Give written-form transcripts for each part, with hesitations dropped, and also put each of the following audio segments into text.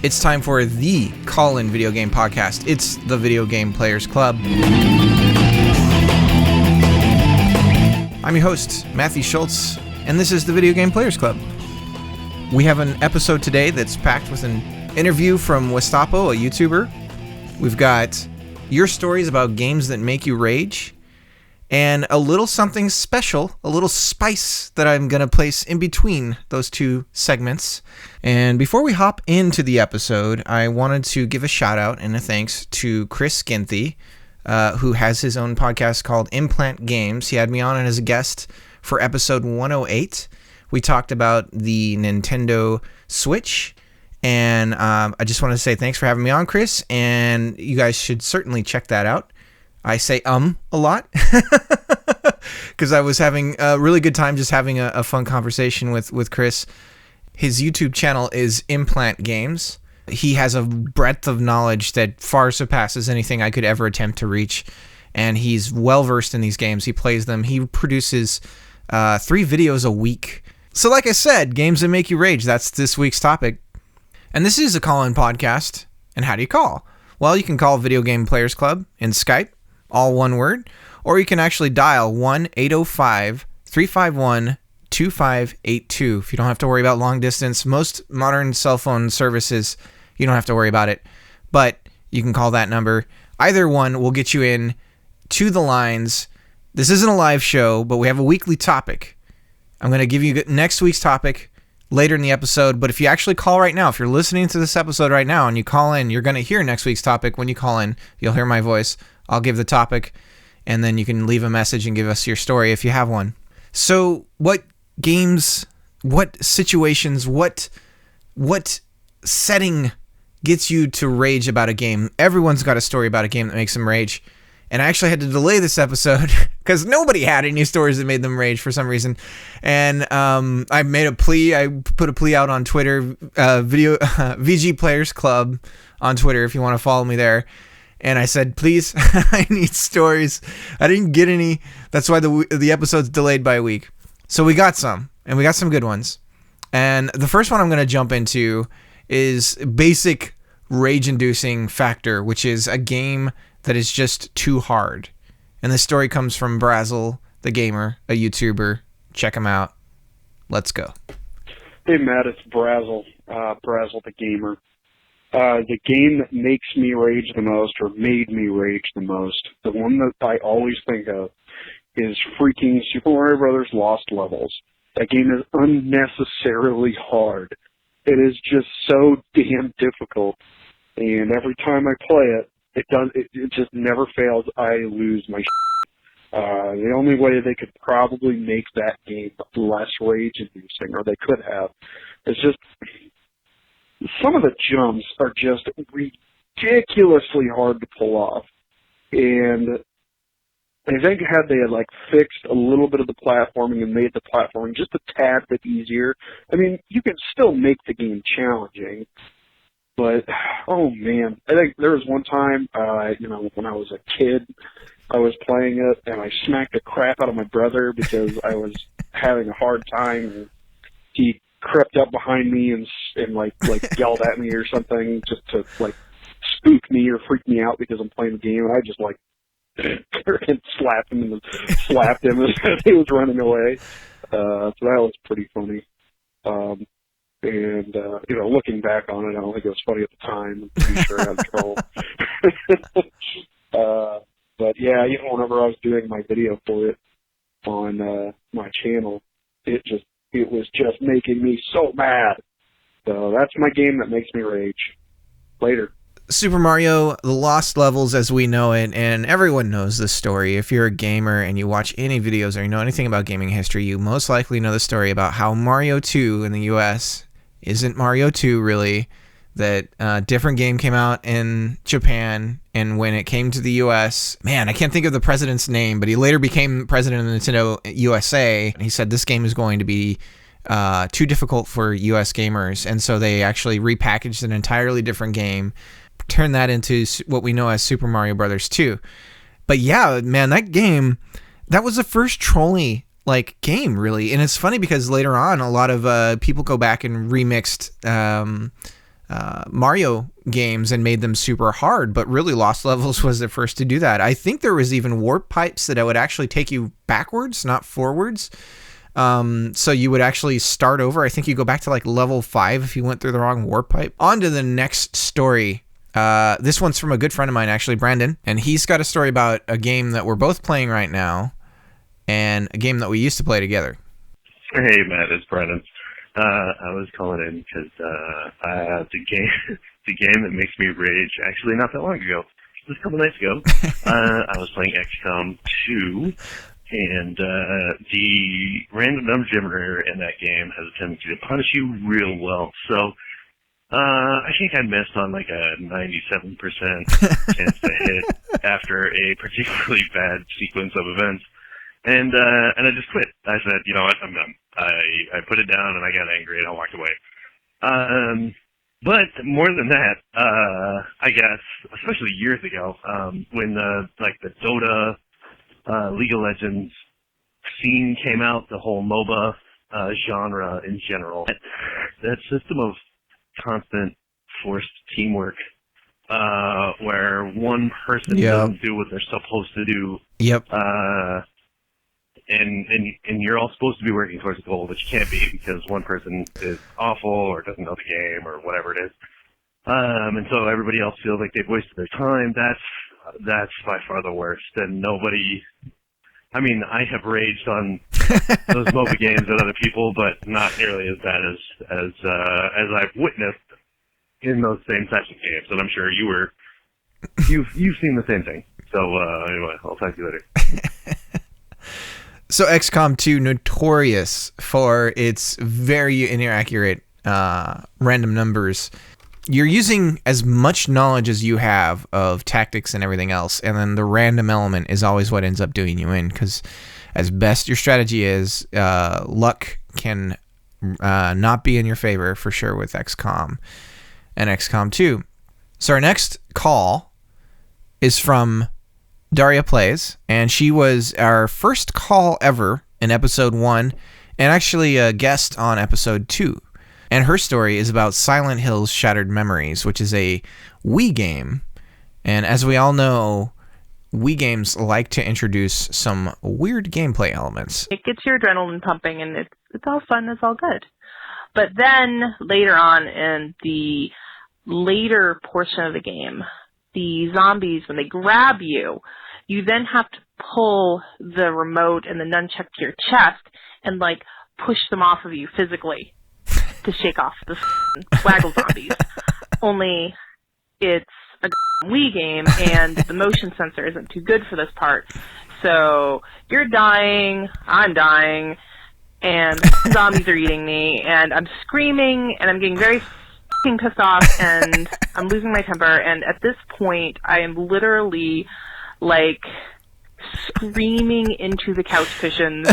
It's time for the call-in video game podcast. It's the Video Game Players Club. I'm your host, Matthew Schultz, and this is the Video Game Players Club. We have an episode today that's packed with an interview from Westapo, a YouTuber. We've got your stories about games that make you rage, and a little something special, a little spice that I'm going to place in between those two segments. And before we hop into the episode, I wanted to give a shout out and a thanks to Chris Ginthy, who has his own podcast called Implant Games. He had me on as a guest for episode 108. We talked about the Nintendo Switch, and I just want to say thanks for having me on, Chris, and you guys should certainly check that out. I say a lot because I was having a really good time just having a fun conversation with Chris. His YouTube channel is Implant Games. He has a breadth of knowledge that far surpasses anything I could ever attempt to reach, and he's well-versed in these games. He plays them. He produces 3 videos a week. So like I said, games that make you rage, that's this week's topic. And this is a call-in podcast. And how do you call? Well, you can call Video Game Players Club in Skype, all one word, or you can actually dial 1-805-351-2582. If you don't have to worry about long distance, most modern cell phone services, you don't have to worry about it, but you can call that number. Either one will get you in to the lines. This isn't a live show, but we have a weekly topic. I'm going to give you next week's topic later in the episode, but if you actually call right now, if you're listening to this episode right now and you call in, you're going to hear next week's topic. When you call in, you'll hear my voice. I'll give the topic, and then you can leave a message and give us your story if you have one. So what games, what situations, what setting gets you to rage about a game? Everyone's got a story about a game that makes them rage. And I actually had to delay this episode because nobody had any stories that made them rage for some reason. And I made a plea. I put a plea out on Twitter, VG Players Club on Twitter if you want to follow me there. And I said, please, I need stories. I didn't get any. That's why the episode's delayed by a week. So we got some, and we got some good ones. And the first one I'm going to jump into is basic rage-inducing factor, which is a game that is just too hard. And this story comes from Brazzle, the gamer, a YouTuber. Check him out. Let's go. Hey, Matt, it's Brazzle, Brazzle the gamer. The game that makes me rage the most, or made me rage the most, the one that I always think of, is freaking Super Mario Brothers Lost Levels. That game is unnecessarily hard. It is just so damn difficult, and every time I play it, it just never fails. I lose my shit. The only way they could probably make that game less rage-inducing, or they could have, is just some of the jumps are just ridiculously hard to pull off. And I think had they had fixed a little bit of the platforming and made the platforming just a tad bit easier, I mean, you can still make the game challenging. But, oh man, I think there was one time, when I was a kid, I was playing it, and I smacked the crap out of my brother because I was having a hard time, and he crept up behind me and yelled at me or something just to, spook me or freak me out because I'm playing the game, and I just, slapped him as he was running away. So that was pretty funny. Looking back on it, I don't think it was funny at the time. I'm pretty sure I had trouble. But yeah, whenever I was doing my video for it on my channel, it was just making me so mad. So that's my game that makes me rage. Later. Super Mario, the Lost Levels as we know it, and everyone knows this story. If you're a gamer and you watch any videos or you know anything about gaming history, you most likely know the story about how Mario 2 in the US isn't Mario 2 really. That different game came out in Japan, and when it came to the US, man, I can't think of the president's name, but he later became president of Nintendo USA. He said this game is going to be too difficult for US gamers, and so they actually repackaged an entirely different game, turned that into what we know as Super Mario Brothers 2. But yeah, man, that game, that was the first trolley game really. And it's funny because later on a lot of people go back and remixed Mario games and made them super hard, but really Lost Levels was the first to do that. I think there was even warp pipes that would actually take you backwards, not forwards. So you would actually start over. I think you go back to like level 5 if you went through the wrong warp pipe. On to the next story. This one's from a good friend of mine, actually, Brandon, and he's got a story about a game that we're both playing right now and a game that we used to play together. Hey, Matt, it's Brandon. I was calling in because the game that makes me rage, actually not that long ago, just a couple nights ago, I was playing XCOM 2, and the random number generator in that game has a tendency to punish you real well. So I think I missed on like a 97% chance to hit after a particularly bad sequence of events. And I just quit. I said, you know what, I'm done. I put it down and I got angry and I walked away. But more than that, I guess, especially years ago, when the Dota, League of Legends scene came out, the whole MOBA genre in general, that system of constant forced teamwork, where one person doesn't do what they're supposed to do. Yep. And you're all supposed to be working towards a goal, but you can't be because one person is awful or doesn't know the game or whatever it is. And so everybody else feels like they've wasted their time. That's by far the worst. And nobody, I mean, I have raged on those MOBA games at other people, but not nearly as bad as I've witnessed in those same types of games. And I'm sure you've seen the same thing. So anyway, I'll talk to you later. So XCOM 2, notorious for its very inaccurate random numbers. You're using as much knowledge as you have of tactics and everything else, and then the random element is always what ends up doing you in, because as best your strategy is, luck can not be in your favor for sure with XCOM and XCOM 2. So our next call is from Daria Plays, and she was our first call ever in episode 1, and actually a guest on episode 2. And her story is about Silent Hill's Shattered Memories, which is a Wii game. And as we all know, Wii games like to introduce some weird gameplay elements. It gets your adrenaline pumping, and it's all fun, it's all good. But then later on in the later portion of the game, the zombies, when they grab you, you then have to pull the remote and the nunchuck to your chest and, like, push them off of you physically to shake off the waggle zombies. Only it's a Wii game, and the motion sensor isn't too good for this part. So you're dying, I'm dying, and zombies are eating me, and I'm screaming, and I'm getting very f***ing pissed off, and I'm losing my temper, and at this point, I am literally, like, screaming into the couch cushions,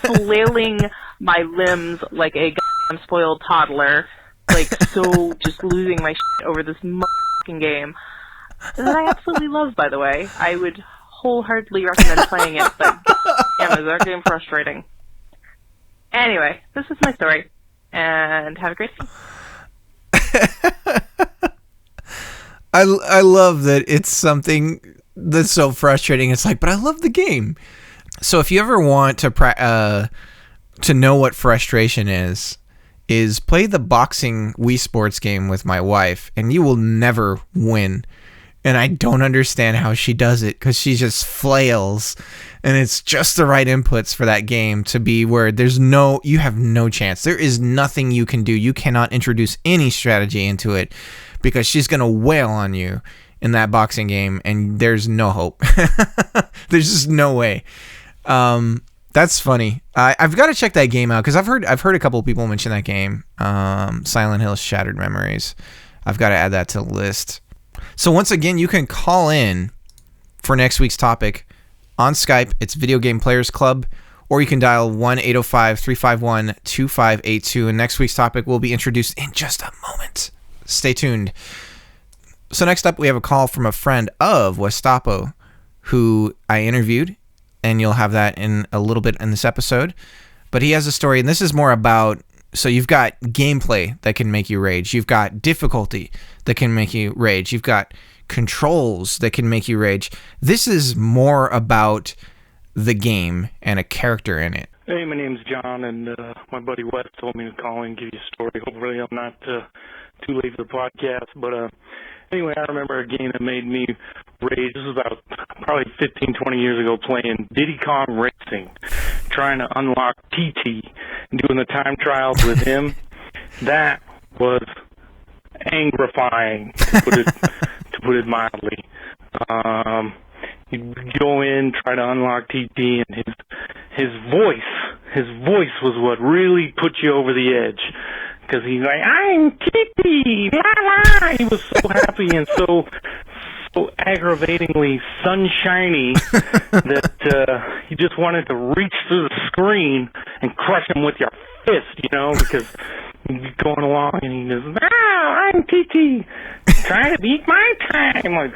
flailing my limbs like a goddamn spoiled toddler, like, so just losing my shit over this motherfucking game. That I absolutely love, by the way. I would wholeheartedly recommend playing it, but damn, is that game frustrating. Anyway, this is my story, and have a great day. I love that it's something that's so frustrating. It's like, but I love the game. So if you ever want to know what frustration is play the boxing Wii Sports game with my wife, and you will never win. And I don't understand how she does it, because she just flails, and it's just the right inputs for that game to be where you have no chance. There is nothing you can do. You cannot introduce any strategy into it, because she's going to wail on you in that boxing game, and there's no hope. There's just no way. That's funny. I've got to check that game out, because I've heard a couple of people mention that game, Silent Hill's Shattered Memories. I've got to add that to the list. So once again, you can call in for next week's topic on Skype. It's Video Game Players Club, or you can dial 1-805-351-2582, and next week's topic will be introduced in just a moment. Stay tuned. So next up, we have a call from a friend of Westapo, who I interviewed, and you'll have that in a little bit in this episode. But he has a story, and this is more about So you've got gameplay that can make you rage. You've got difficulty that can make you rage. You've got controls that can make you rage. This is more about the game and a character in it. Hey, my name's John, and my buddy Wes told me to call and give you a story. Hopefully I'm not too late for the podcast, but anyway, I remember a game that made me rage. This was about probably 15, 20 years ago, playing Diddy Kong Racing, trying to unlock TT, and doing the time trials with him. That was angrifying, to put it mildly. You'd go in, try to unlock TT, and his voice was what really put you over the edge. Because he's like, I'm TT, la la. He was so happy and so aggravatingly sunshiny that you just wanted to reach through the screen and crush him with your fist, because he'd be going along and he goes, I'm TT, trying to beat my time. Like,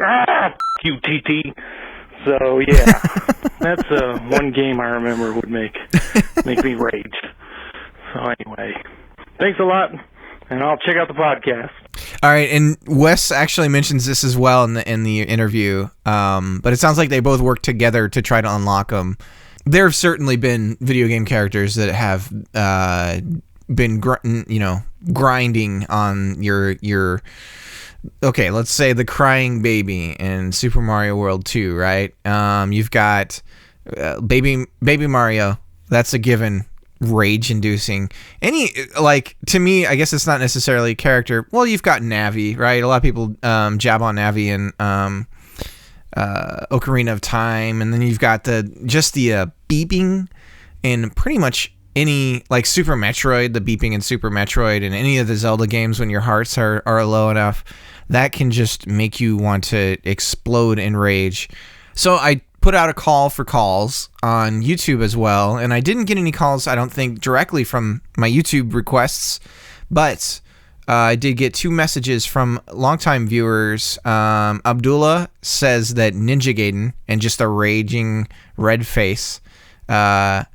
you TT. So yeah, that's one game I remember would make me rage. So anyway, thanks a lot, and I'll check out the podcast. All right, and Wes actually mentions this as well in the interview, but it sounds like they both work together to try to unlock them. There have certainly been video game characters that have been grinding on your okay, let's say the crying baby in Super Mario World 2, right? You've got baby Mario. That's a given. Rage-inducing. To me, I guess it's not necessarily a character. Well, you've got Navi, right? A lot of people jab on Navi in Ocarina of Time, and then you've got the beeping in pretty much any, like Super Metroid, the beeping in Super Metroid, and any of the Zelda games when your hearts are low enough, that can just make you want to explode in rage. So I put out a call for calls on YouTube as well, and I didn't get any calls, I don't think, directly from my YouTube requests, but I did get 2 messages from longtime viewers. Abdullah says that Ninja Gaiden and just a raging red face, or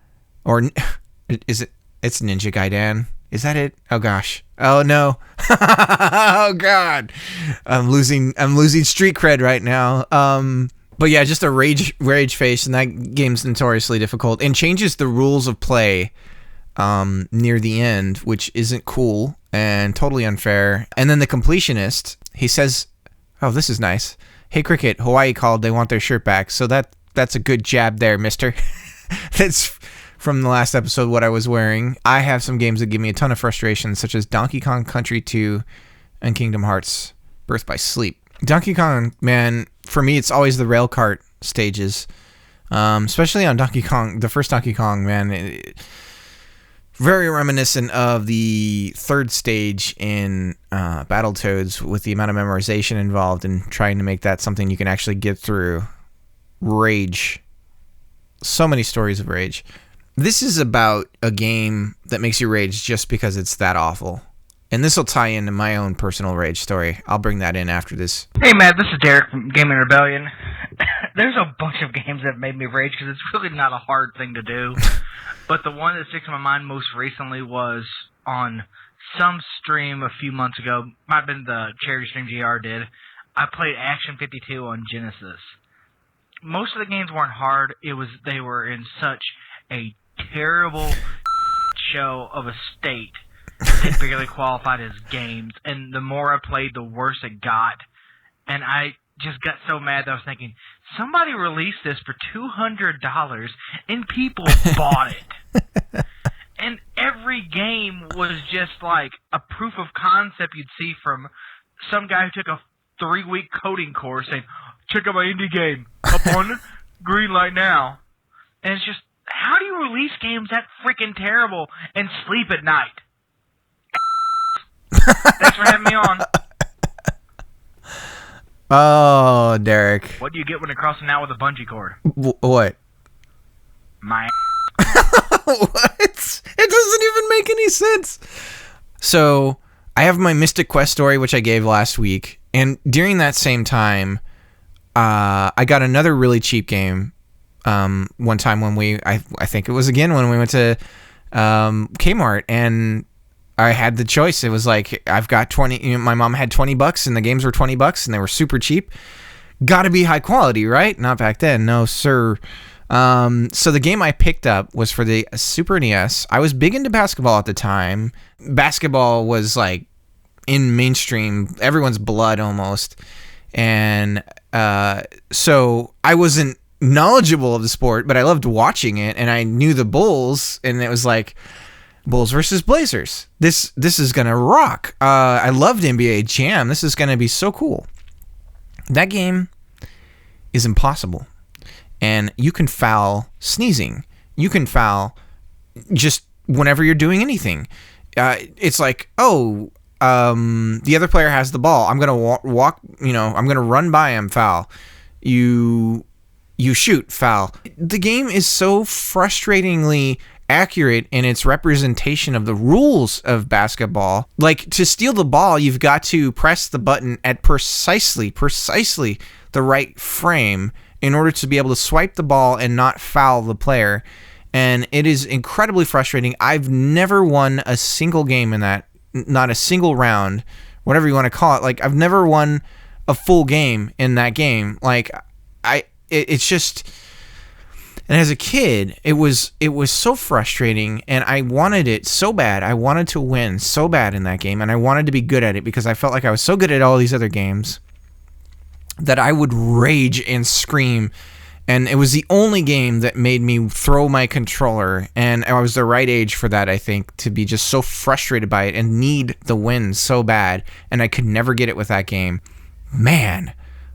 is it? It's Ninja Gaiden. Is that it? Oh gosh. Oh no. Oh god. I'm losing street cred right now. But yeah, just a rage face, and that game's notoriously difficult and changes the rules of play near the end, which isn't cool and totally unfair. And then the completionist, he says, oh, this is nice. Hey Cricket, Hawaii called, they want their shirt back. So that's a good jab there, mister. That's from the last episode what I was wearing. I have some games that give me a ton of frustration, such as Donkey Kong Country 2 and Kingdom Hearts Birth by Sleep. Donkey Kong, man, for me, it's always the rail cart stages, especially on Donkey Kong, the first Donkey Kong, man. Very reminiscent of the third stage in Battletoads, with the amount of memorization involved and trying to make that something you can actually get through. Rage. So many stories of rage. This is about a game that makes you rage just because it's that awful. And this will tie into my own personal rage story. I'll bring that in after this. Hey, Matt, this is Derek from Gaming Rebellion. There's a bunch of games that made me rage because it's really not a hard thing to do. But the one that sticks in my mind most recently was on some stream a few months ago. Might have been the charity stream GR did. I played Action 52 on Genesis. Most of the games weren't hard. They were in such a terrible show of a state. They barely qualified as games, and the more I played, the worse it got. And I just got so mad that I was thinking, somebody released this for $200, and people bought it. And every game was just like a proof of concept you'd see from some guy who took a 3-week coding course saying, check out my indie game, up on Greenlight now. And it's just, how do you release games that freaking terrible and sleep at night? Thanks for having me on. Oh, Derek. What do you get when you're crossing out with a bungee cord? What? My What? It doesn't even make any sense. So, I have my Mystic Quest story, which I gave last week. And during that same time, I got another really cheap game one time when I think it was again when we went to Kmart, and I had the choice. It was like, I've got 20, you know, my mom had $20 and the games were $20 and they were super cheap. Got to be high quality, right? Not back then. No, sir. So the game I picked up was for the Super NES. I was big into basketball at the time. Basketball was like in mainstream, everyone's blood almost. And so I wasn't knowledgeable of the sport, but I loved watching it, and I knew the Bulls, and it was like Bulls versus Blazers. This is gonna rock. I loved NBA Jam. This is gonna be so cool. That game is impossible, and you can foul sneezing. You can foul just whenever you're doing anything. It's like, the other player has the ball. I'm gonna walk. You know, I'm gonna run by him. Foul. You shoot, foul. The game is so frustratingly accurate in its representation of the rules of basketball. Like, to steal the ball, you've got to press the button at precisely the right frame in order to be able to swipe the ball and not foul the player. And it is incredibly frustrating. I've never won a single game in that, not a single round, whatever you want to call it. Like, I've never won a full game in that game. Like, it's just, and as a kid, it was so frustrating, and I wanted it so bad. I wanted to win so bad in that game, and I wanted to be good at it because I felt like I was so good at all these other games that I would rage and scream. And it was the only game that made me throw my controller, and I was the right age for that, I think, to be just so frustrated by it and need the win so bad, and I could never get it with that game. Man.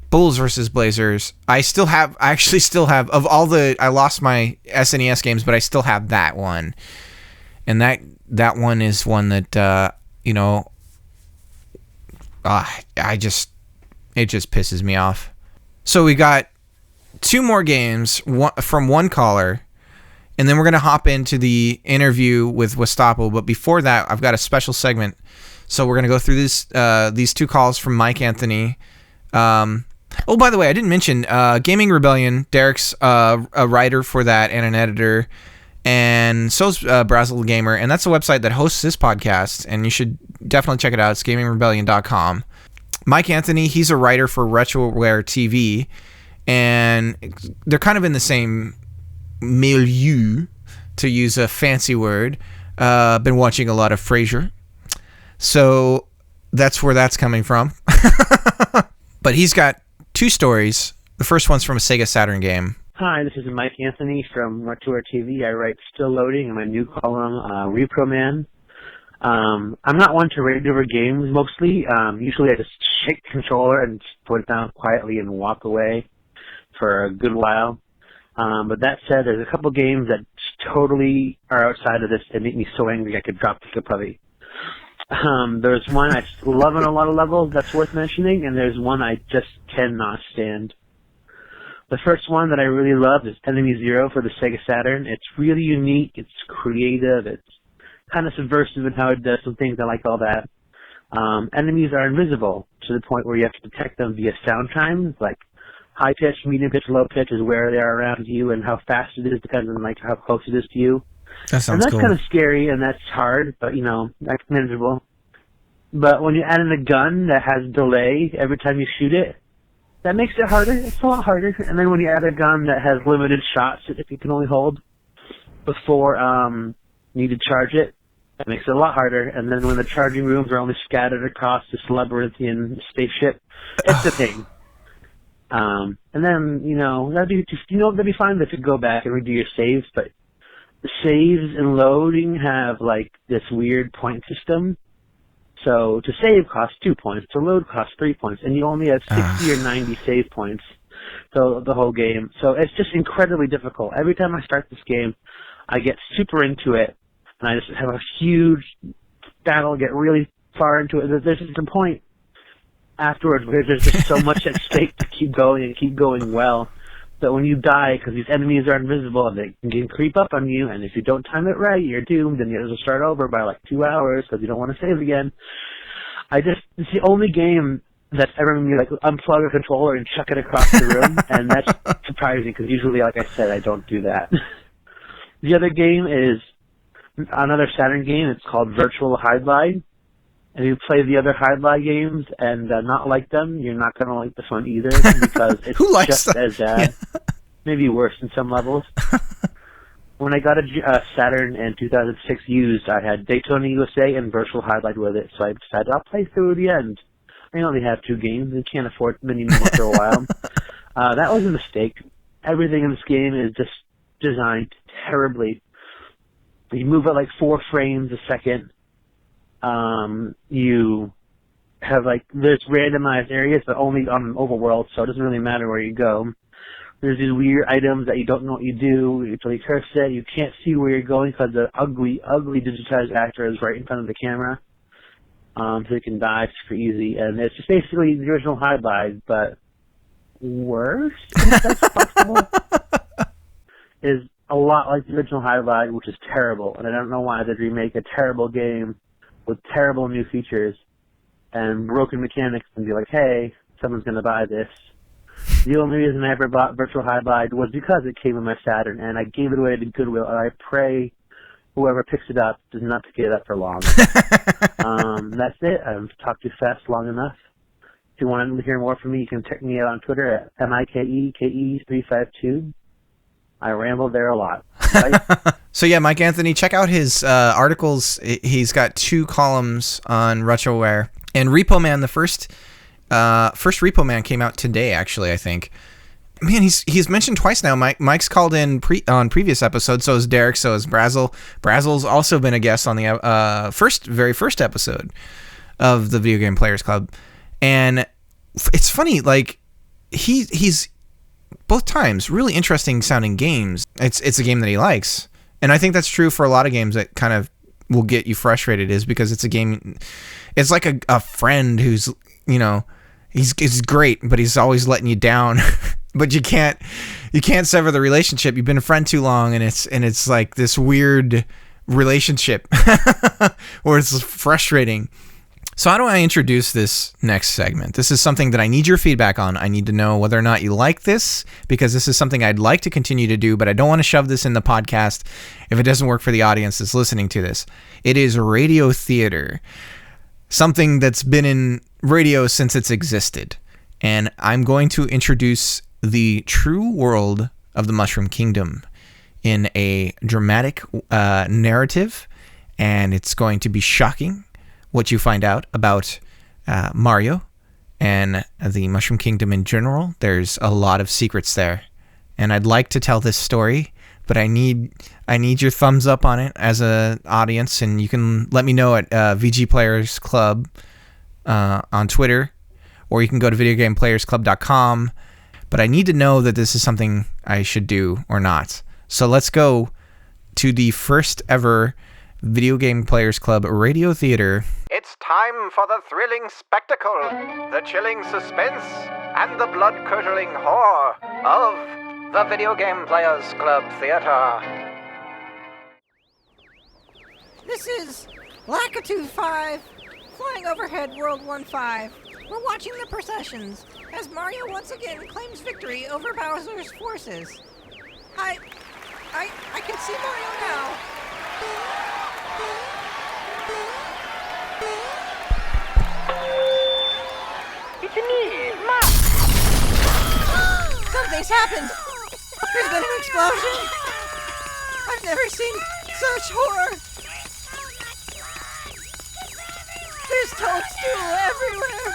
Bulls versus Blazers. I actually still have, of all the, I lost my SNES games, but I still have that one. And that one is one that, it just pisses me off. So we got 2 more games from one caller, and then we're going to hop into the interview with Westapo. But before that, I've got a special segment. So we're going to go through these 2 calls from Mike Anthony. Oh, by the way, I didn't mention Gaming Rebellion. Derek's a writer for that and an editor, and so's Brazzle Gamer, and that's a website that hosts this podcast, and you should definitely check it out. It's gamingrebellion.com. Mike Anthony, he's a writer for Retroware TV, and they're kind of in the same milieu, to use a fancy word. Been watching a lot of Frasier, so that's where that's coming from. But he's got 2 stories. The first one's from a Sega Saturn game. Hi, this is Mike Anthony from Retroware TV. I write Still Loading in my new column, Repro Man. I'm not one to rage over games mostly. Usually I just shake the controller and just put it down quietly and walk away for a good while. But that said, there's a couple games that totally are outside of this that make me so angry I could drop the puppy. There's one I just love on a lot of levels that's worth mentioning, and there's one I just cannot stand. The first one that I really love is Enemy Zero for the Sega Saturn. It's really unique, it's creative, it's kind of subversive in how it does some things. I like all that. Enemies are invisible to the point where you have to detect them via sound chimes, like high pitch, medium pitch, low pitch is where they are around you, and how fast it is depends on like how close it is to you. That sounds and that's cool. kind of scary, and that's hard, but, that's manageable. But when you add in a gun that has delay every time you shoot it, that makes it harder. It's a lot harder. And then when you add a gun that has limited shots that you can only hold before you need to charge it, that makes it a lot harder. And then when the charging rooms are only scattered across this labyrinthian spaceship, it's a thing. And then, that'd be fine if you go back and redo your saves, but the saves and loading have, like, this weird point system. So to save costs 2 points, to load costs 3 points, and you only have 60 or 90 save points the whole game. So it's just incredibly difficult. Every time I start this game, I get super into it, and I just have a huge battle, get really far into it. There's just a point afterwards where there's just so much at stake to keep going and keep going well. So when you die, because these enemies are invisible, they can creep up on you, and if you don't time it right, you're doomed, and you have to start over by like 2 hours because you don't want to save again. It's the only game that's ever made me like unplug a controller and chuck it across the room, and that's surprising because usually, like I said, I don't do that. The other game is another Saturn game. It's called Virtual Hide-Lie. And if you play the other Hide-Lie games and not like them, you're not going to like this one either because it's Who likes just that? as bad. Yeah. Maybe worse in some levels. When I got a Saturn in 2006 used, I had Daytona USA and Virtual Hide-Lie with it, so I decided I'll play through the end. I only have 2 games and can't afford many more for a while. That was a mistake. Everything in this game is just designed terribly. You move at like 4 frames a second. You have there's randomized areas, but only on an overworld, so it doesn't really matter where you go. There's these weird items that you don't know what you do until you curse it. You can't see where you're going because the ugly, ugly digitized actor is right in front of the camera. So you can die super easy. And it's just basically the original Hide-Lie, but worse, if that's possible, is a lot like the original Hide-Lie, which is terrible. And I don't know why they'd remake a terrible game with terrible new features and broken mechanics and be like, hey, someone's going to buy this. The only reason I ever bought Virtual Hide-Lie was because it came with my Saturn, and I gave it away to Goodwill, and I pray whoever picks it up does not pick it up for long. That's it. I've talked too fast long enough. If you want to hear more from me, you can check me out on Twitter at MikeKE352. I ramble there a lot. Right? So yeah, Mike Anthony, check out his articles. He's got 2 columns on Retroware. And Repo Man, the first Repo Man came out today, actually, I think. Man, he's mentioned twice now. Mike's called in on previous episodes. So is Derek. So is Brazel. Brazel's also been a guest on the very first episode of the Video Game Players Club. And it's funny, he's both times really interesting sounding games. It's a game that he likes, and I think that's true for a lot of games that kind of will get you frustrated, is because it's a game. It's like a friend who's, he's great, but he's always letting you down. But you can't sever the relationship. You've been a friend too long, and it's like this weird relationship where it's frustrating. So how do I introduce this next segment? This is something that I need your feedback on. I need to know whether or not you like this, because this is something I'd like to continue to do, but I don't want to shove this in the podcast if it doesn't work for the audience that's listening to this. It is radio theater, something that's been in radio since it's existed. And I'm going to introduce the true world of the Mushroom Kingdom in a dramatic narrative, and it's going to be shocking what you find out about Mario and the Mushroom Kingdom in general. There's a lot of secrets there, and I'd like to tell this story, but I need your thumbs up on it as an audience, and you can let me know at VGPlayersClub on Twitter, or you can go to VideoGamePlayersClub.com. But I need to know that this is something I should do or not. So let's go to the first ever Video Game Players Club radio theater. It's time for the thrilling spectacle, the chilling suspense, and the blood-curdling horror of the Video Game Players Club Theater. This is Lakitu 5, flying overhead World 1-5. We're watching the processions as Mario once again claims victory over Bowser's forces. I can see Mario now. It's me, Ma! Something's happened! There's been an explosion! I've never seen such horror! There's toadstool everywhere!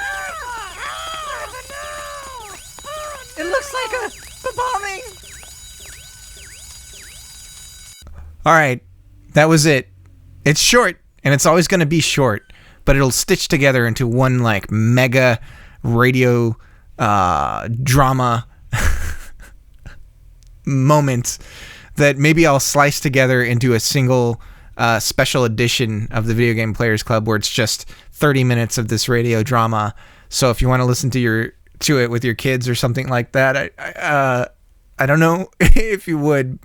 It looks like a bombing! Alright, that was it. It's short, and it's always going to be short, but it'll stitch together into one mega radio drama moment that maybe I'll slice together into a single special edition of the Video Game Players Club, where it's just 30 minutes of this radio drama. So if you want to listen to it with your kids or something like that, I don't know if you would,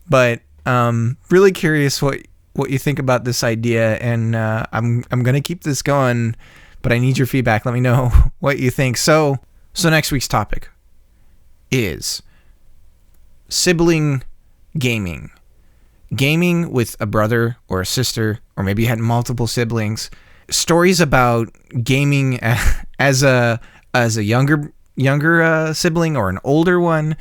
but really curious what you think about this idea, and I'm gonna keep this going, but I need your feedback. Let me know what you think. So next week's topic is sibling gaming. gaming with a brother or a sister, or maybe you had multiple siblings. Stories about gaming as a younger sibling or an older one.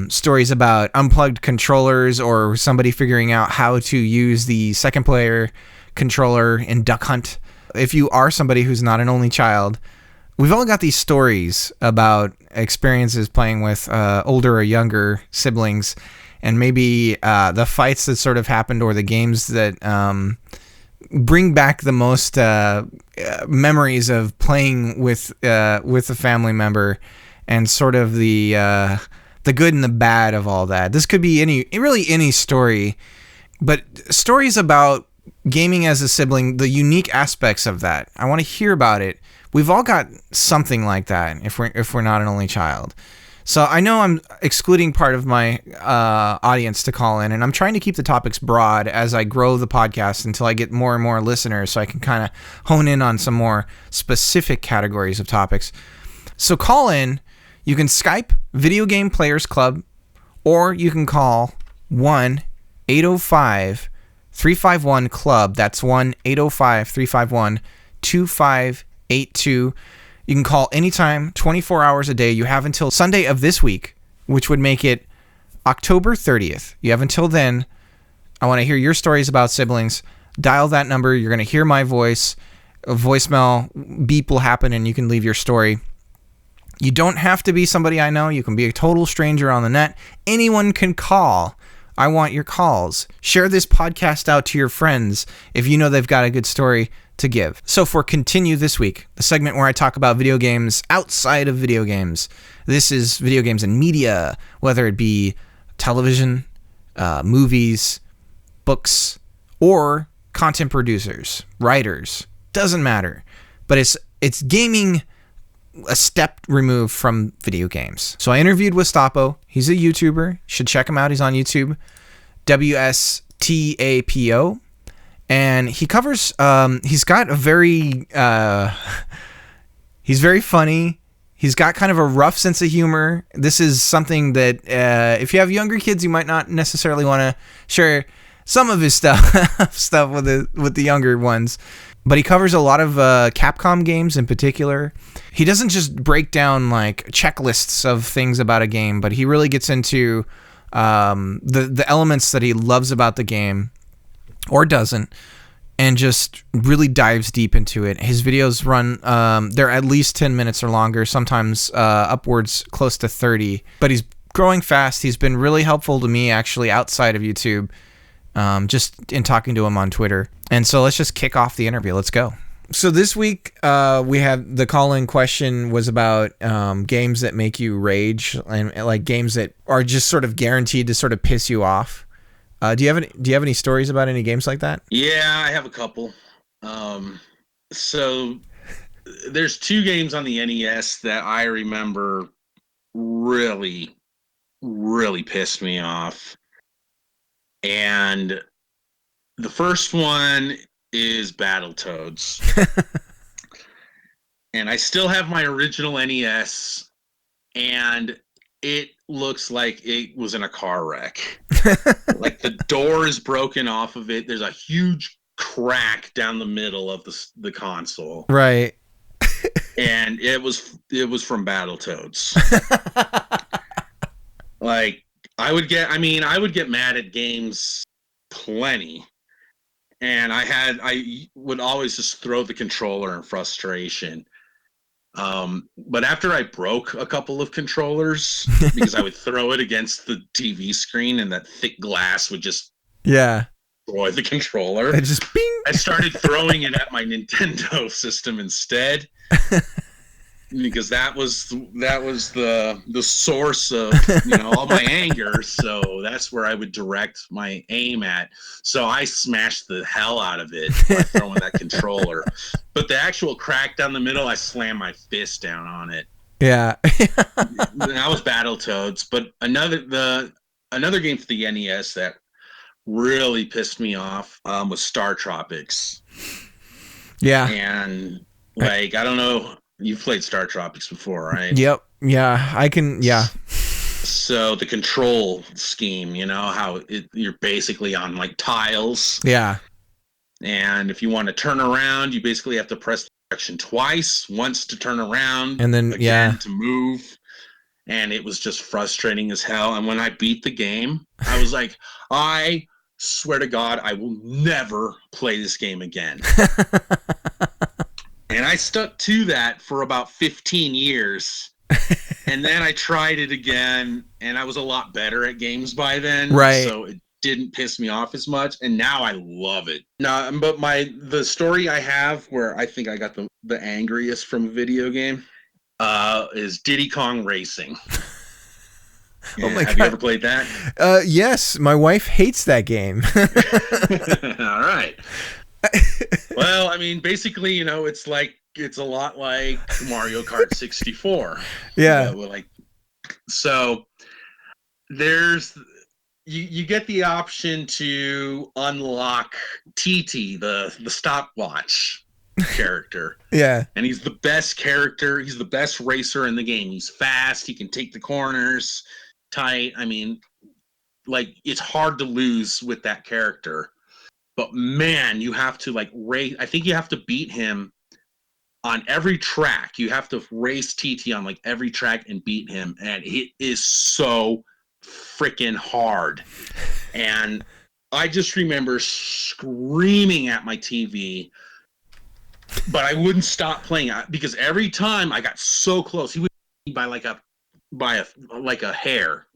Stories about unplugged controllers or somebody figuring out how to use the second player controller in Duck Hunt. If you are somebody who's not an only child, we've all got these stories about experiences playing with older or younger siblings, and maybe the fights that sort of happened or the games that bring back the most memories of playing with a family member, and sort of the good and the bad of all that. This could be any story, but stories about gaming as a sibling, the unique aspects of that. I want to hear about it. We've all got something like that if we're not an only child. So I know I'm excluding part of my audience to call in, and I'm trying to keep the topics broad as I grow the podcast until I get more and more listeners, so I can kind of hone in on some more specific categories of topics. So call in. You can Skype Video Game Players Club, or you can call 1-805-351-CLUB. That's 1-805-351-2582. You can call anytime, 24 hours a day. You have until Sunday of this week, which would make it October 30th. You have until then. I want to hear your stories about siblings. Dial that number. You're going to hear my voice. A voicemail beep will happen, and you can leave your story. You don't have to be somebody I know. You can be a total stranger on the net. Anyone can call. I want your calls. Share this podcast out to your friends if you know they've got a good story to give. So for Continue this week, the segment where I talk about video games outside of video games. This is video games and media, whether it be television, movies, books, or content producers, writers. Doesn't matter. But it's gaming a step removed from video games. So I interviewed Westapo. He's a YouTuber. You should check him out. He's on YouTube. Wstapo. And he covers, he's got a very, he's very funny. He's got kind of a rough sense of humor. This is something that, if you have younger kids, you might not necessarily want to share some of his stuff with the younger ones. But he covers a lot of Capcom games in particular. He doesn't just break down like checklists of things about a game, but he really gets into the elements that he loves about the game, or doesn't, and just really dives deep into it. His videos run, they're at least 10 minutes or longer, sometimes upwards close to 30. But he's growing fast. He's been really helpful to me, actually, outside of YouTube, just in talking to him on Twitter. And so let's just kick off the interview. Let's go. So this week, we had the call-in question was about games that make you rage, and like games that are just sort of guaranteed to sort of piss you off. Do you have any stories about any games like that? Yeah, I have a couple. So there's two games on the NES that I remember really, really pissed me off. And the first one is Battletoads. And I still have my original NES, and it looks like it was in a car wreck. Like the door is broken off of it. There's a huge crack down the middle of the console. Right. And it was from Battletoads. Like I would get mad at games plenty. And I would always just throw the controller in frustration. But after I broke a couple of controllers, because I would throw it against the TV screen and that thick glass would just destroy the controller. It just bing. I started throwing it at my Nintendo system instead, because that was the source of all my anger. So that's where I would direct my aim at. So I smashed the hell out of it by throwing that controller. But the actual crack down the middle, I slammed my fist down on it. Yeah. That was Battletoads. But another game for the NES that really pissed me off was Star Tropics. Yeah. And I don't know. You've played Star Tropics before, right? Yep. Yeah, I can. Yeah. So the control scheme, how you're basically on like tiles. Yeah. And if you want to turn around, you basically have to press the direction twice, once to turn around, and then again to move. And it was just frustrating as hell. And when I beat the game, I was like, I swear to God, I will never play this game again. And I stuck to that for about 15 years. And then I tried it again, and I was a lot better at games by then. Right. So it didn't piss me off as much, and now I love it. Now, but the story I have where I think I got the angriest from a video game is Diddy Kong Racing. Oh my God. Have you ever played that? Yes, my wife hates that game. All right. Well, I mean, basically, it's a lot like Mario Kart 64. Yeah. So there's you get the option to unlock TT, the stopwatch character. Yeah. And he's the best character. He's the best racer in the game. He's fast. He can take the corners tight. I mean, it's hard to lose with that character. But man, you have to race. I think you have to beat him on every track. You have to race TT on every track and beat him. And it is so freaking hard. And I just remember screaming at my TV, but I wouldn't stop playing it because every time I got so close, he would be by a hair.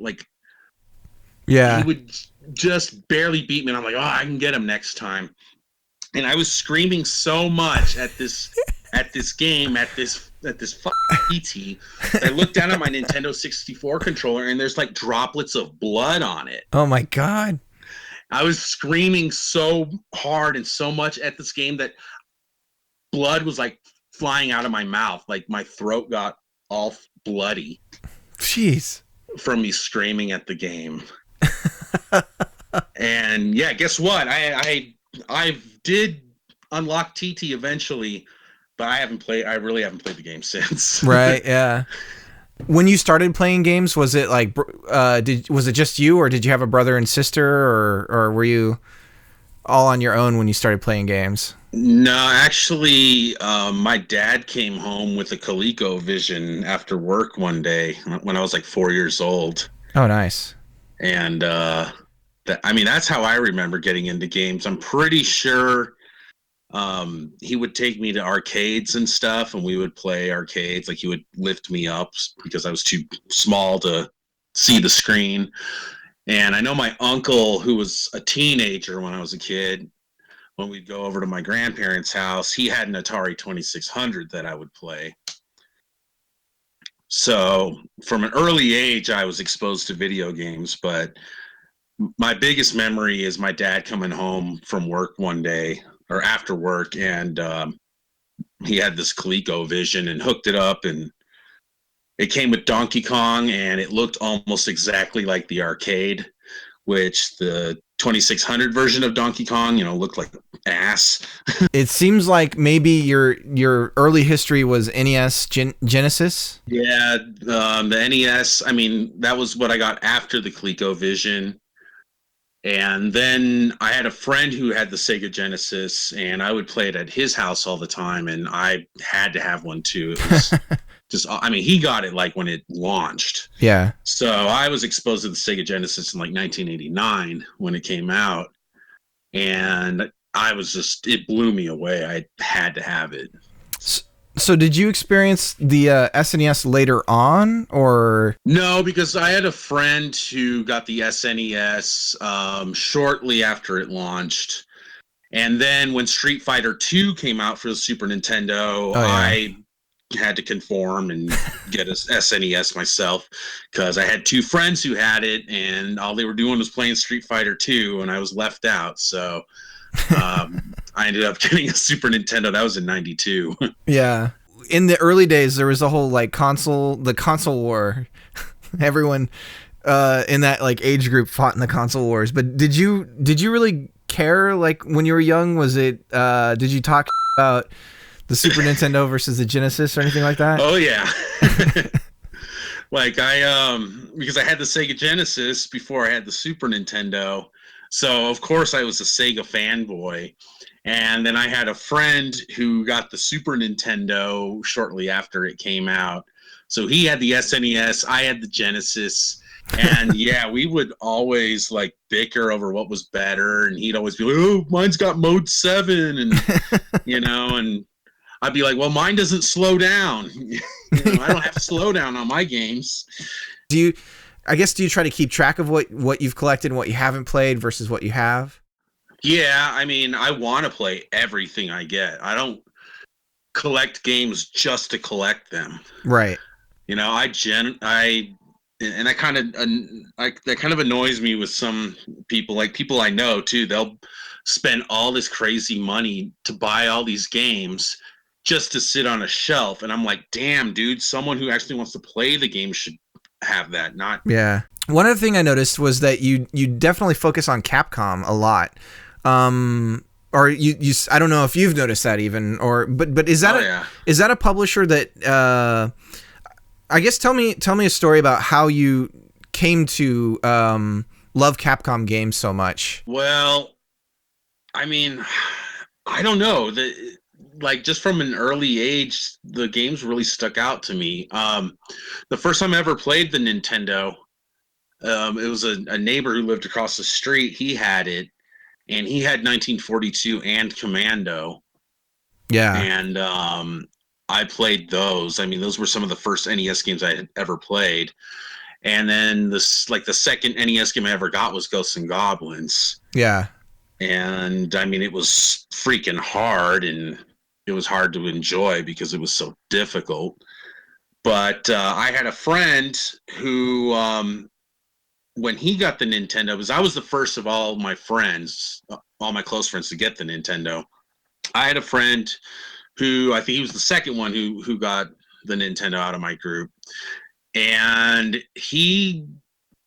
Yeah. He would just barely beat me, and I'm like, oh, I can get him next time. And I was screaming so much at this game, at this PT. I looked down at my Nintendo 64 controller, and there's droplets of blood on it. Oh my God. I was screaming so hard and so much at this game that blood was flying out of my mouth. My throat got all bloody. Jeez. From me screaming at the game. And yeah, guess what? I did unlock TT eventually, but I really haven't played the game since. Right, yeah. When you started playing games, was it was it just you, or did you have a brother and sister, or were you all on your own when you started playing games? No, actually, my dad came home with a ColecoVision after work one day when I was 4 years old. Oh, nice. And that's how I remember getting into games. I'm pretty sure he would take me to arcades and stuff, and we would play arcades. He would lift me up because I was too small to see the screen. And I know my uncle, who was a teenager when I was a kid, when we'd go over to my grandparents' house, he had an Atari 2600 that I would play. So from an early age, I was exposed to video games, but my biggest memory is my dad coming home from work one day, or after work, and he had this ColecoVision and hooked it up, and it came with Donkey Kong, and it looked almost exactly like the arcade, which the 2600 version of Donkey Kong, looked like ass. It seems like maybe your early history was NES Genesis. Yeah, the NES. I mean, that was what I got after the ColecoVision. And then I had a friend who had the Sega Genesis, and I would play it at his house all the time, and I had to have one too. It was he got it when it launched. Yeah. So I was exposed to the Sega Genesis in 1989 when it came out, and it blew me away. I had to have it. So did you experience the SNES later on, or? No, because I had a friend who got the SNES shortly after it launched. And then when Street Fighter II came out for the Super Nintendo, I had to conform and get a SNES myself, because I had two friends who had it, and all they were doing was playing Street Fighter II, and I was left out. So I ended up getting a Super Nintendo. That was in '92. Yeah. In the early days, there was a whole the console war. Everyone in that age group fought in the console wars. But did you really care when you were young? Was it did you talk about the Super Nintendo versus the Genesis or anything like that? Oh yeah. Like because I had the Sega Genesis before I had the Super Nintendo, so of course I was a Sega fanboy. And then I had a friend who got the Super Nintendo shortly after it came out. So he had the SNES, I had the Genesis. And yeah, we would always like bicker over what was better. And he'd always be like, oh, mine's got mode 7. And, and I'd be like, well, mine doesn't slow down. I don't have to slow down on my games. Do you try to keep track of what you've collected and what you haven't played versus what you have? Yeah, I mean, I want to play everything I get. I don't collect games just to collect them. Right. That kind of annoys me with some people, like people I know too. They'll spend all this crazy money to buy all these games just to sit on a shelf, and I'm like, damn, dude, someone who actually wants to play the game should have that. Not yeah. One other thing I noticed was that you definitely focus on Capcom a lot. Or you I don't know if you've noticed that even, but is that is that a publisher that I guess tell me a story about how you came to love Capcom games so much. Well, I mean, I don't know. Like just from an early age, the games really stuck out to me. The first time I ever played the Nintendo, it was a neighbor who lived across the street. He had it, and he had 1942 and Commando. Yeah. And I played those. I mean, those were some of the first NES games I had ever played. And then the second NES game I ever got was Ghosts and Goblins. Yeah. And I mean, it was freaking hard, and it was hard to enjoy because it was so difficult. But I had a friend who, when he got the Nintendo, because I was the first of all my friends, all my close friends to get the Nintendo. I had a friend who, I think he was the second one who got the Nintendo out of my group. And he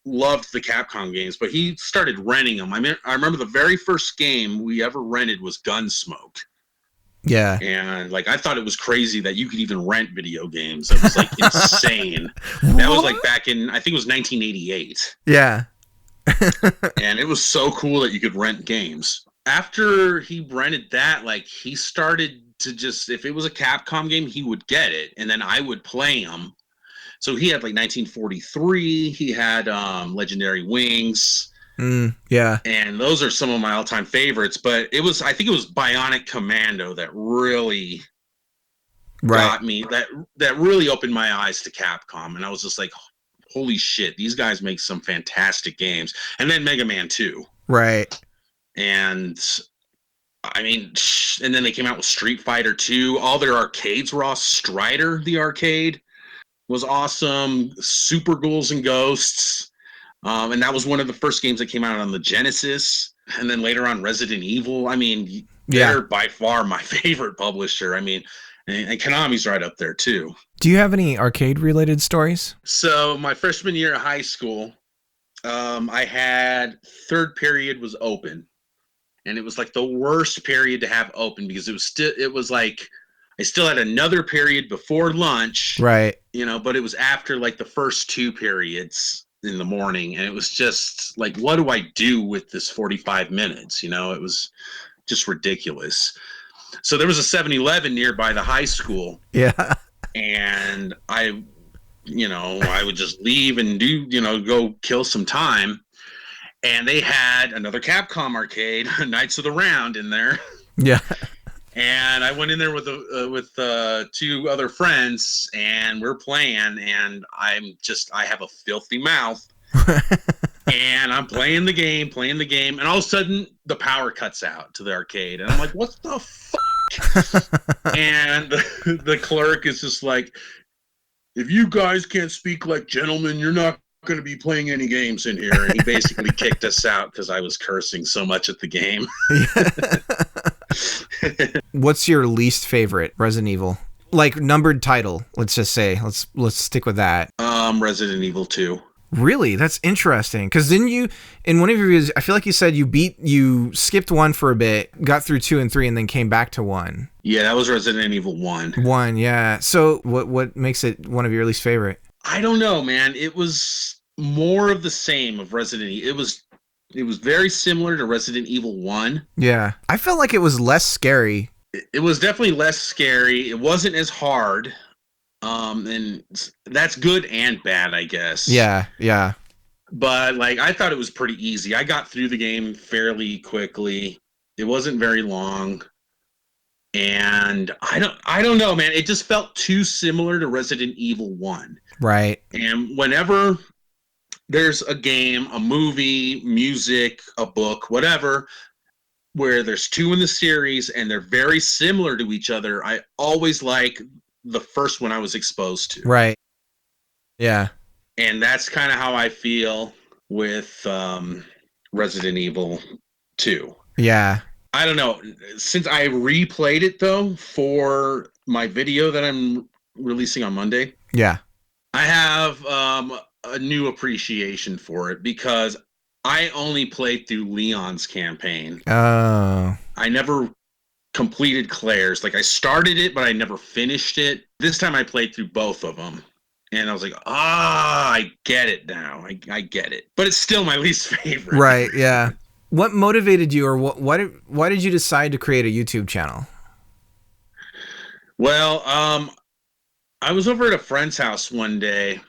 loved the Capcom games, but he started renting them. I remember the very first game we ever rented was Gunsmoke. Yeah. And like I thought it was crazy that you could even rent video games. It was like insane. That was like back in, I think it was 1988. Yeah. And it was so cool that you could rent games. After he rented that, like he started to just, if it was a Capcom game, he would get it, and then I would play them. So he had like 1943, he had Legendary Wings. Yeah. And those are some of my all-time favorites, but I think it was Bionic Commando that really got me, that really opened my eyes to Capcom, and I was just like, holy shit, these guys make some fantastic games. And then Mega Man 2. Right. And I mean, and then they came out with Street Fighter 2. All their arcades were all Strider, the arcade was awesome. Super Ghouls and Ghosts. And that was one of the first games that came out on the Genesis. And then later on, Resident Evil. I mean, they're by far my favorite publisher. I mean, and Konami's right up there too. Do you have any arcade-related stories? So my freshman year of high school, I had third period was open. And it was like the worst period to have open because it was like I still had another period before lunch. Right. But it was after like the first two periods in the morning. And it was just like, what do I do with this 45 minutes? It was just ridiculous. So there was a 7-Eleven nearby the high school. Yeah. And I would just leave and go kill some time. And they had another Capcom arcade, Knights of the Round, in there. Yeah. And I went in there with two other friends, and we're playing. And I have a filthy mouth, and I'm playing the game, and all of a sudden the power cuts out to the arcade, and I'm like, "What the fuck?" And the clerk is just like, "If you guys can't speak like gentlemen, you're not going to be playing any games in here." And he basically kicked us out because I was cursing so much at the game. What's your least favorite Resident Evil? Like numbered title, let's just say. Let's stick with that. Resident Evil 2. Really? That's interesting. Because then you, in one of your videos, I feel like you said you skipped 1 for a bit, got through 2 and 3, and then came back to 1. Yeah, that was Resident Evil 1. 1, yeah. So what makes it one of your least favorite? I don't know, man. It was more of the same of Resident Evil. It was very similar to Resident Evil 1. Yeah. I felt like it was less scary. It was definitely less scary. It wasn't as hard. And that's good and bad, I guess. Yeah, yeah. But like I thought it was pretty easy. I got through the game fairly quickly. It wasn't very long. And I don't know, man. It just felt too similar to Resident Evil 1. Right. And whenever there's a game, a movie, music, a book, whatever, where there's two in the series and they're very similar to each other, I always like the first one I was exposed to. Right. Yeah. And that's kind of how I feel with Resident Evil 2. Yeah. I don't know. Since I replayed it, though, for my video that I'm releasing on Monday, Yeah. I have a new appreciation for it because I only played through Leon's campaign. Oh. I never completed Claire's. Like, I started it, but I never finished it. This time I played through both of them. And I was like, I get it now. I get it. But it's still my least favorite. Right, yeah. What motivated you, or why did you decide to create a YouTube channel? Well, I was over at a friend's house one day,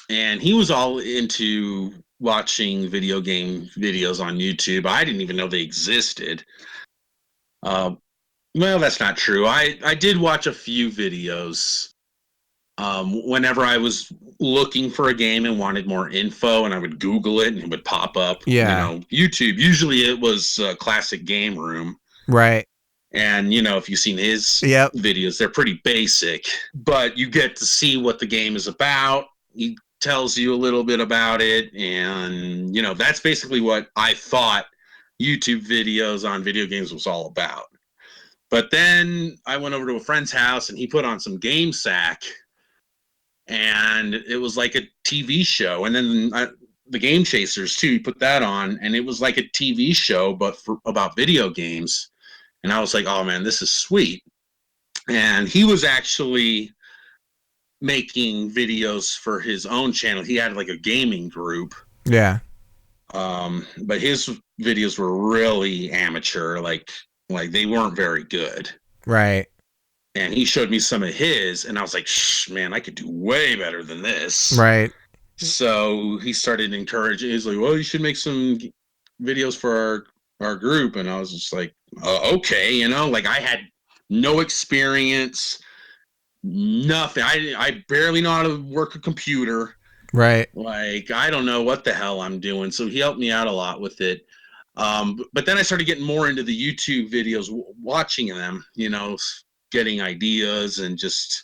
and he was all into watching video game videos on YouTube. I didn't even know they existed. Well, that's not true. I did watch a few videos whenever I was looking for a game and wanted more info, and I would Google it and it would pop up. Yeah. You know, YouTube. Usually it was Classic Game Room. Right. And, you know, if you've seen his videos, they're pretty basic, but you get to see what the game is about. He tells you a little bit about it. And, you know, that's basically what I thought YouTube videos on video games was all about. But then I went over to a friend's house and he put on some Game Sack, and it was like a TV show. And then the Game Chasers too, he put that on, and it was like a TV show, but about video games. And I was like, oh man, this is sweet. And he was actually making videos for his own channel. He had like a gaming group. Yeah. But his videos were really amateur, like they weren't very good. Right. And he showed me some of his, and I was like, man, I could do way better than this. Right. So he started encouraging. He's like, well, you should make some videos for our group. And I was just like, okay, you know, like I had no experience, nothing. I barely know how to work a computer. Right. Like, I don't know what the hell I'm doing. So he helped me out a lot with it. But then I started getting more into the YouTube videos, watching them, you know, getting ideas, and just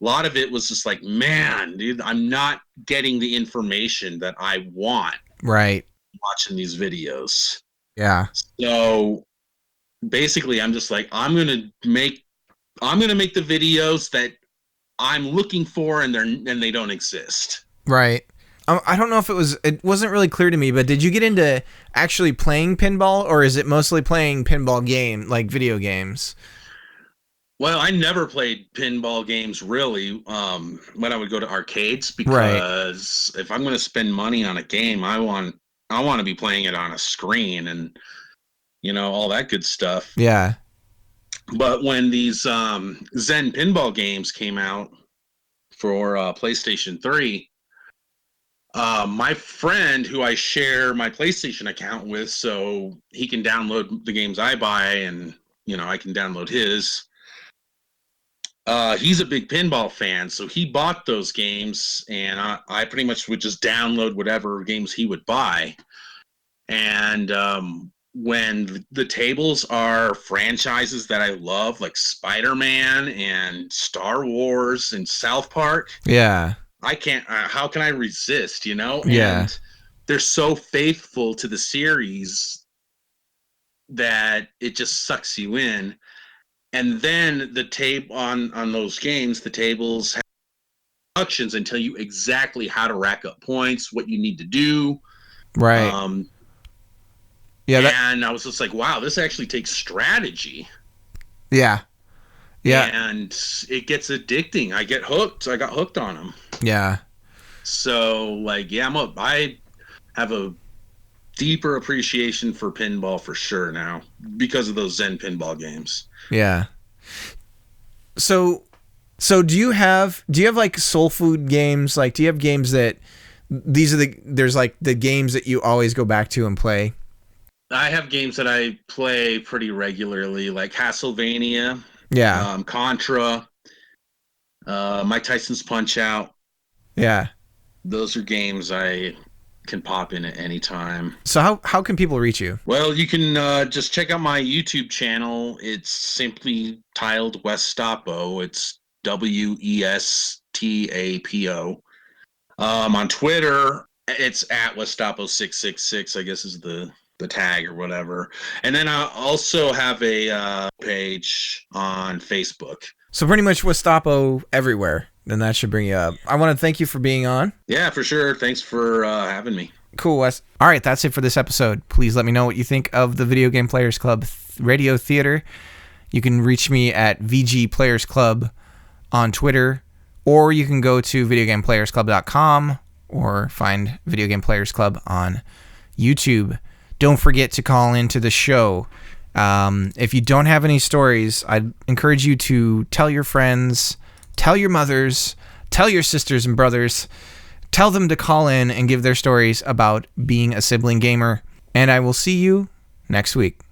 a lot of it was just like, man, dude, I'm not getting the information that I want. Right. Watching these videos. Yeah. So basically I'm just like, I'm going to make the videos that I'm looking for, and they don't exist. Right. I don't know if it wasn't really clear to me, but did you get into actually playing pinball, or is it mostly playing pinball like video games? Well, I never played pinball games really when I would go to arcades, because if I'm going to spend money on a game, I want to be playing it on a screen and, you know, all that good stuff. Yeah. But when these Zen pinball games came out for PlayStation 3, my friend, who I share my PlayStation account with, so he can download the games I buy, and, you know, I can download his. He's a big pinball fan, so he bought those games, and I pretty much would just download whatever games he would buy. And when the tables are franchises that I love, like Spider-Man and Star Wars and South Park, yeah, I can't. How can I resist? You know? Yeah. And they're so faithful to the series that it just sucks you in. And then the tape on those games, the tables have instructions and tell you exactly how to rack up points, what you need to do. Right. Yeah. And I was just like, wow, this actually takes strategy. Yeah. Yeah. And it gets addicting. I get hooked. I got hooked on them. Yeah. So, like, yeah, I have a deeper appreciation for pinball for sure now because of those Zen pinball games. Yeah. So do you have like soul food games? Like, do you have games that there's like the games that you always go back to and play? I have games that I play pretty regularly, like Castlevania, Contra, Mike Tyson's Punch-Out. Yeah. Those are games I can pop in at any time. So how can people reach you? Well, you can just check out my YouTube channel. It's simply titled Westapo. It's Westapo. On Twitter, it's at Westapo666, I guess is the tag or whatever. And then I also have a page on Facebook. So pretty much Westapo everywhere. Then that should bring you up. I want to thank you for being on. Yeah, for sure. Thanks for having me. Cool, Wes. All right, that's it for this episode. Please let me know what you think of the Video Game Players Club radio theater. You can reach me at VG Players Club on Twitter, or you can go to VideoGamePlayersClub.com or find Video Game Players Club on YouTube. Don't forget to call into the show. If you don't have any stories, I'd encourage you to tell your friends, tell your mothers, tell your sisters and brothers, tell them to call in and give their stories about being a sibling gamer. And I will see you next week.